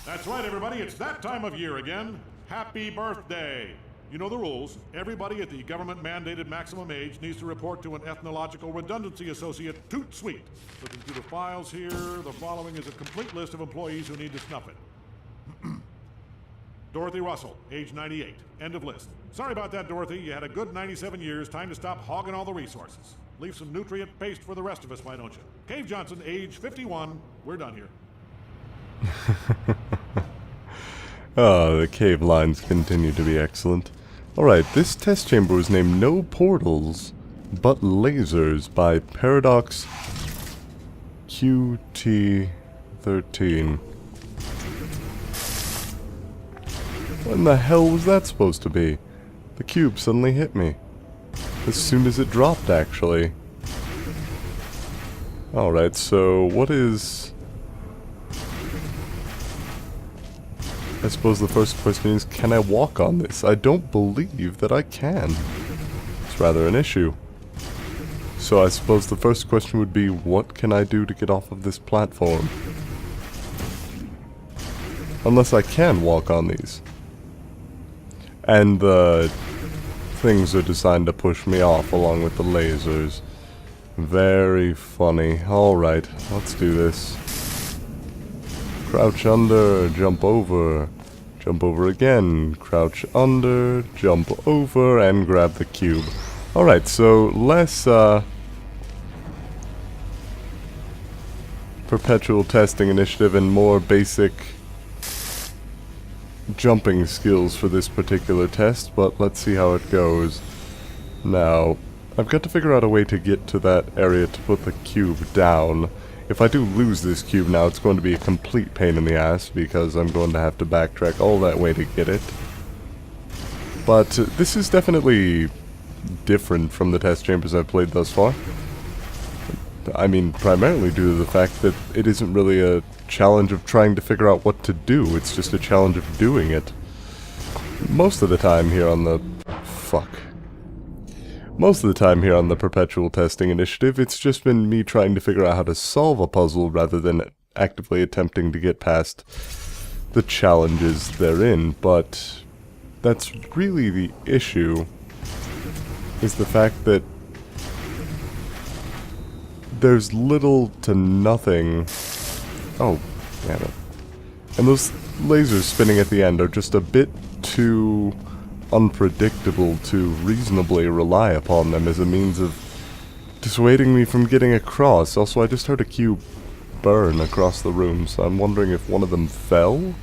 That's right, everybody. It's that time of year again. Happy birthday. You know the rules. Everybody at the government-mandated maximum age needs to report to an ethnological redundancy associate, toot sweet. Looking through the files here, the following is a complete list of employees who need to snuff it. Dorothy Russell, age 98. End of list. Sorry about that, Dorothy. You had a good 97 years. Time to stop hogging all the resources. Leave some nutrient paste for the rest of us, why don't you? Cave Johnson, age 51. We're done here. Oh, the cave lines continue to be excellent. Alright, this test chamber was named No Portals, But Lasers by Paradox QT13. What in the hell was that supposed to be? The cube suddenly hit me. As soon as it dropped, actually. Alright, so what is... I suppose the first question is, can I walk on this? I don't believe that I can. It's rather an issue. So I suppose the first question would be, what can I do to get off of this platform? Unless I can walk on these. And the things are designed to push me off along with the lasers. Very funny. Alright, let's do this. Crouch under, jump over again, crouch under, jump over, and grab the cube. Alright, so less, Perpetual Testing initiative and more basic jumping skills for this particular test, but let's see how it goes. Now, I've got to figure out a way to get to that area to put the cube down. If I do lose this cube now, it's going to be a complete pain in the ass, because I'm going to have to backtrack all that way to get it. But this is definitely different from the test chambers I've played thus far. I mean, primarily due to the fact that it isn't really a challenge of trying to figure out what to do, it's just a challenge of doing it. Most of the time here on the... Most of the time here on the Perpetual Testing initiative, it's just been me trying to figure out how to solve a puzzle rather than actively attempting to get past the challenges therein, but that's really the issue, is the fact that there's little to nothing. Oh, damn it. And those lasers spinning at the end are just a bit too unpredictable to reasonably rely upon them as a means of dissuading me from getting across. Also, I just heard a cube burn across the room, so I'm wondering if one of them fell?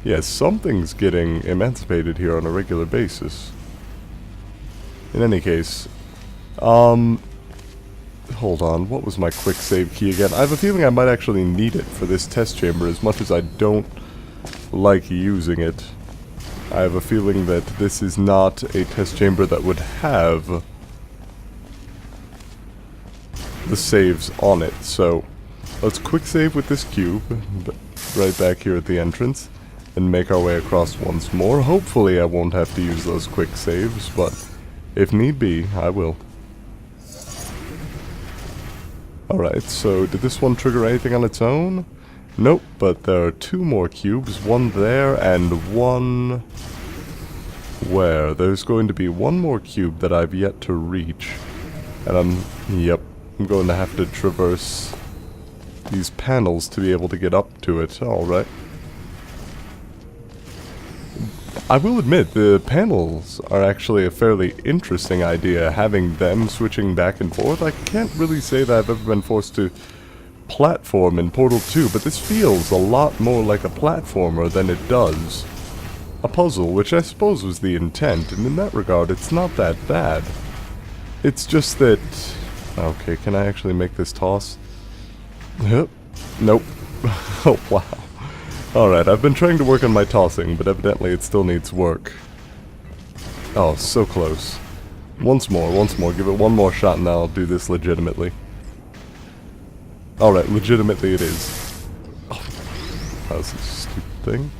Yes, something's getting emancipated here on a regular basis. In any case, hold on, what was my quick save key again? I have a feeling I might actually need it for this test chamber as much as I don't like using it. I have a feeling that this is not a test chamber that would have the saves on it, so let's quick save with this cube right back here at the entrance and make our way across once more. Hopefully I won't have to use those quick saves, but if need be, I will. Alright, so did this one trigger anything on its own? Nope, but there are two more cubes, one there and one... where? There's going to be one more cube that I've yet to reach. And I'm going to have to traverse these panels to be able to get up to it. Alright. I will admit, the panels are actually a fairly interesting idea, having them switching back and forth. I can't really say that I've ever been forced to platform in Portal 2, but this feels a lot more like a platformer than it does a puzzle, which I suppose was the intent, and in that regard it's not that bad. It's just that... okay, can I actually make this toss? Nope. Oh, wow. Alright, I've been trying to work on my tossing, but evidently it still needs work. Oh, so close. Once more, give it one more shot and then I'll do this legitimately. Alright, legitimately it is. Oh, that was a stupid thing.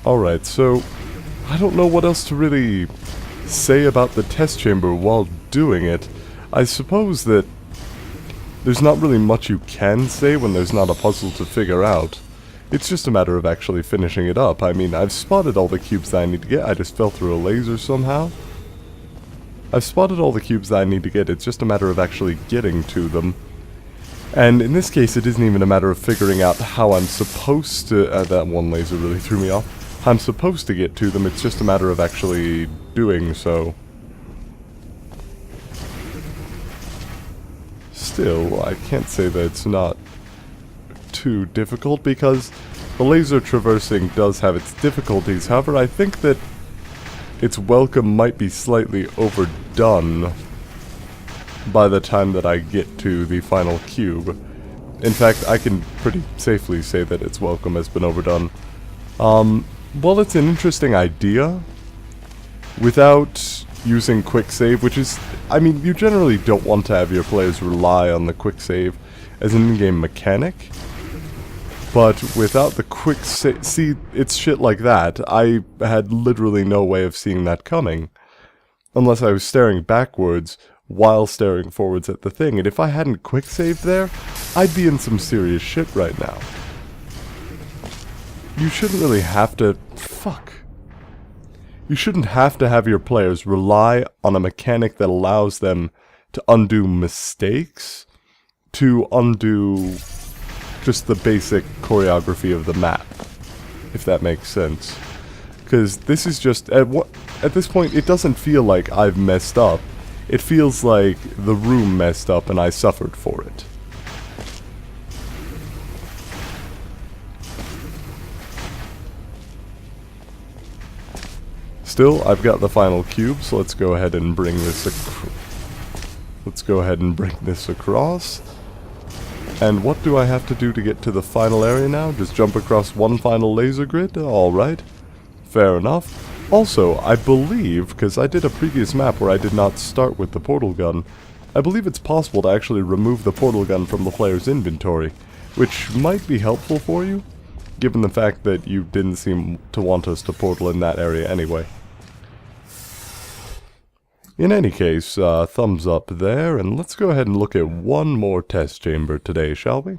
Alright, so I don't know what else to really say about the test chamber while doing it. I suppose that there's not really much you can say when there's not a puzzle to figure out. It's just a matter of actually finishing it up. I mean, I've spotted all the cubes that I need to get. I just fell through a laser somehow. I've spotted all the cubes that I need to get. It's just a matter of actually getting to them. And in this case, it isn't even a matter of figuring out how I'm supposed to... that one laser really threw me off. How I'm supposed to get to them. It's just a matter of actually doing so. Still, I can't say that it's not too difficult, because the laser traversing does have its difficulties. However, I think that its welcome might be slightly overdone by the time that I get to the final cube. In fact, I can pretty safely say that its welcome has been overdone. Well, it's an interesting idea without using quick save, which is, I mean, you generally don't want to have your players rely on the quick save as an in-game mechanic. But without the quick save, see, it's shit like that. I had literally no way of seeing that coming, unless I was staring backwards while staring forwards at the thing. And if I hadn't quick saved there, I'd be in some serious shit right now. You shouldn't really have to... Fuck. You shouldn't have to have your players rely on a mechanic that allows them to undo mistakes, to undo just the basic choreography of the map, if that makes sense. Because this is just... At this point, it doesn't feel like I've messed up. It feels like the room messed up and I suffered for it. Still, I've got the final cube, so let's go ahead and bring this across. And what do I have to do to get to the final area now? Just jump across one final laser grid? Alright. Fair enough. Also, I believe, because I did a previous map where I did not start with the portal gun, I believe it's possible to actually remove the portal gun from the player's inventory, which might be helpful for you, given the fact that you didn't seem to want us to portal in that area anyway. In any case, thumbs up there, and let's go ahead and look at one more test chamber today, shall we?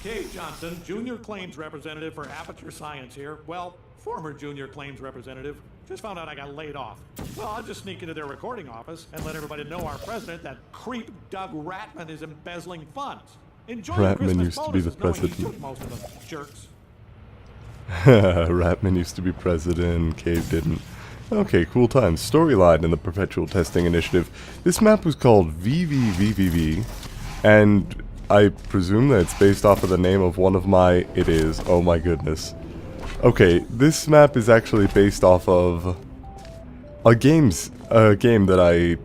Cave Johnson, Junior Claims Representative for Aperture Science here. Well, former Junior Claims Representative. Just found out I got laid off. Well, I'll just sneak into their recording office and let everybody know our president, that creep Doug Ratman, is embezzling funds. Enjoy Ratman used to be the president. He took most of them, jerks. Ratman used to be president, Cave didn't. Okay, cool times. Storyline in the Perpetual Testing Initiative. This map was called VVVVV, and I presume that it's based off of the name of one of my... It is. Oh my goodness. Okay, this map is actually based off of a game that I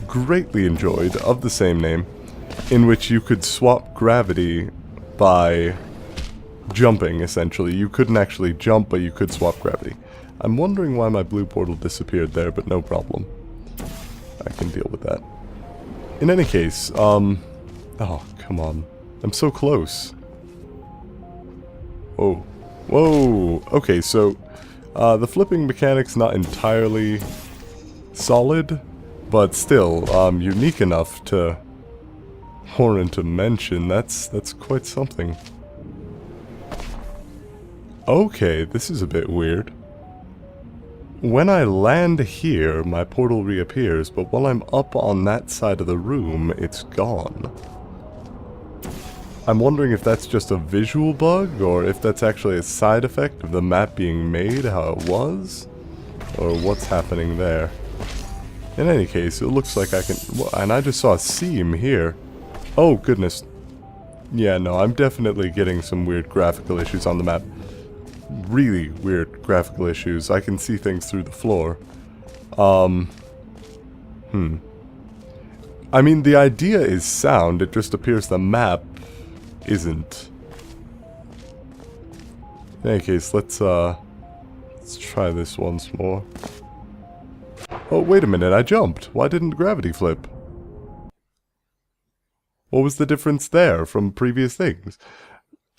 greatly enjoyed, of the same name, in which you could swap gravity by jumping, essentially. You couldn't actually jump, but you could swap gravity. I'm wondering why my blue portal disappeared there, but no problem. I can deal with that. In any case, oh, come on. I'm so close. Whoa. Whoa! Okay, so, the flipping mechanic's not entirely solid, but still, unique enough to warrant a mention. That's quite something. Okay, this is a bit weird. When I land here, my portal reappears, but while I'm up on that side of the room, it's gone. I'm wondering if that's just a visual bug, or if that's actually a side effect of the map being made how it was, or what's happening there. In any case, it looks like I can... Well, and I just saw a seam here. Oh, goodness. Yeah, no, I'm definitely getting some weird graphical issues on the map. Really weird graphical issues. I can see things through the floor. I mean, the idea is sound, it just appears the map isn't. In any case, let's try this once more. Oh, wait a minute, I jumped. Why didn't gravity flip? What was the difference there from previous things?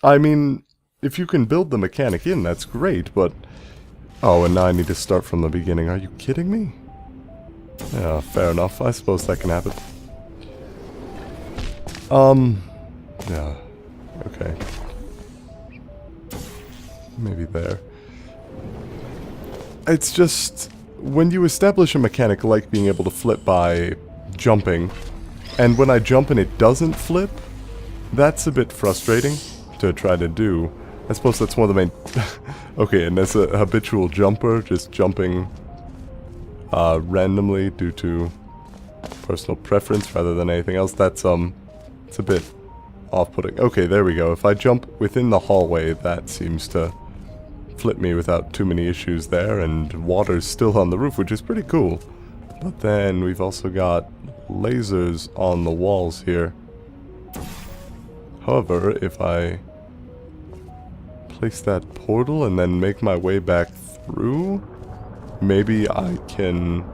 I mean... If you can build the mechanic in, that's great, but... Oh, and now I need to start from the beginning. Are you kidding me? Yeah, fair enough. I suppose that can happen. Yeah. Okay. Maybe there. It's just, when you establish a mechanic like being able to flip by jumping, and when I jump and it doesn't flip, that's a bit frustrating to try to do. I suppose that's one of the main... Okay, and as a habitual jumper, just jumping randomly due to personal preference rather than anything else, that's it's a bit off-putting. Okay, there we go. If I jump within the hallway, that seems to flip me without too many issues there, and water's still on the roof, which is pretty cool. But then we've also got lasers on the walls here. However, if I place that portal and then make my way back through, maybe I can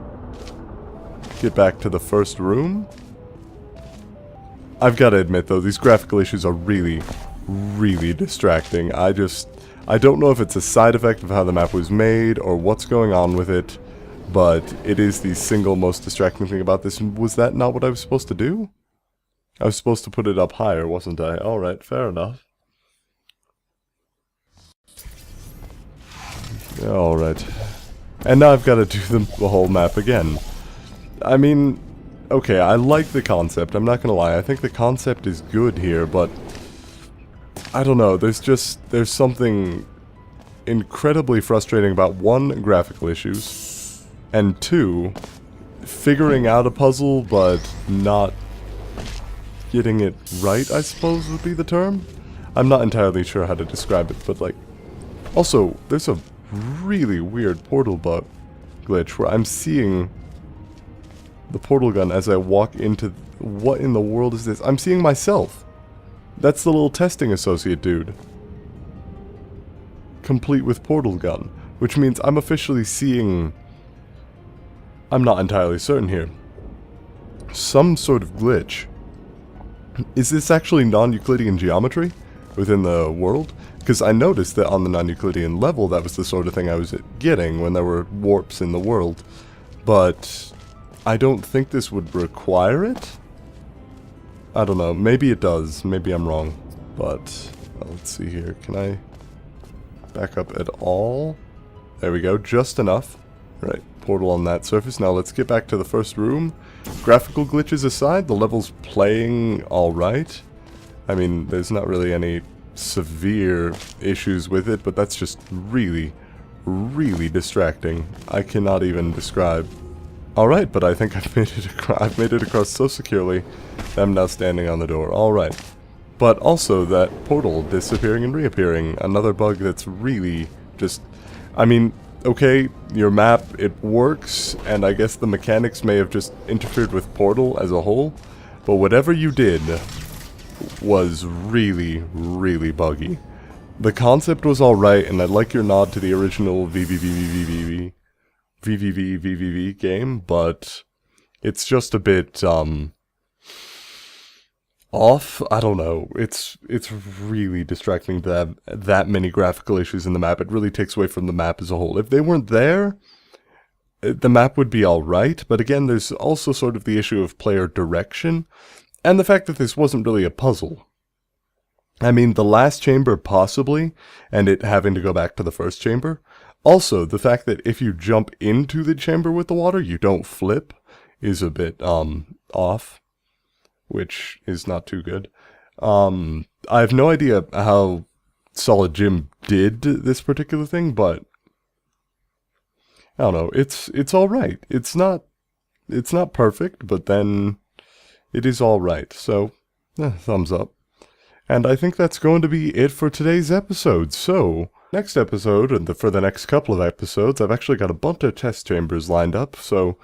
get back to the first room? I've got to admit though, these graphical issues are really, really distracting. I don't know if it's a side effect of how the map was made or what's going on with it, but it is the single most distracting thing about this. Was that not what I was supposed to do? I was supposed to put it up higher, wasn't I? Alright, fair enough. Alright. And now I've got to do the whole map again. I mean, okay, I like the concept, I'm not gonna lie. I think the concept is good here, but I don't know, there's something incredibly frustrating about one, graphical issues, and two, figuring out a puzzle but not getting it right, I suppose would be the term. I'm not entirely sure how to describe it, but like, also, there's a really weird portal bug glitch where I'm seeing the portal gun as I walk into... What in the world is this? I'm seeing myself. That's the little testing associate dude. Complete with portal gun. Which means I'm officially seeing... I'm not entirely certain here. Some sort of glitch. Is this actually non-Euclidean geometry within the world? Because I noticed that on the non-Euclidean level, that was the sort of thing I was getting when there were warps in the world. But I don't think this would require it? I don't know. Maybe it does. Maybe I'm wrong. But let's see here. Can I back up at all? There we go. Just enough. Right. Portal on that surface. Now let's get back to the first room. Graphical glitches aside, the level's playing alright. I mean, there's not really any severe issues with it, but that's just really, really distracting. I cannot even describe. Alright, but I think I've made it across so securely that I'm now standing on the door. Alright. But also that portal disappearing and reappearing. Another bug that's really just... I mean, okay, your map, it works, and I guess the mechanics may have just interfered with Portal as a whole, but whatever you did was really, really buggy. The concept was alright, and I like your nod to the original VVVVV game, but it's just a bit, off. I don't know. It's really distracting to have that many graphical issues in the map. It really takes away from the map as a whole. If they weren't there, the map would be alright, but again, there's also sort of the issue of player direction, and the fact that this wasn't really a puzzle. I mean, the last chamber possibly, and it having to go back to the first chamber. Also, the fact that if you jump into the chamber with the water, you don't flip, is a bit, off. Which is not too good. I have no idea how Solid Jim did this particular thing, but I don't know. It's all right. It's not perfect, but then it is all right. So, thumbs up. And I think that's going to be it for today's episode. So, next episode, and for the next couple of episodes, I've actually got a bunch of test chambers lined up, so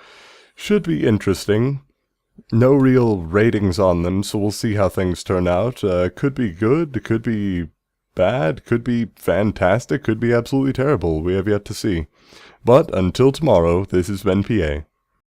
should be interesting. No real ratings on them, so we'll see how things turn out. Could be good, could be bad, could be fantastic, could be absolutely terrible. We have yet to see. But until tomorrow, this has been PA.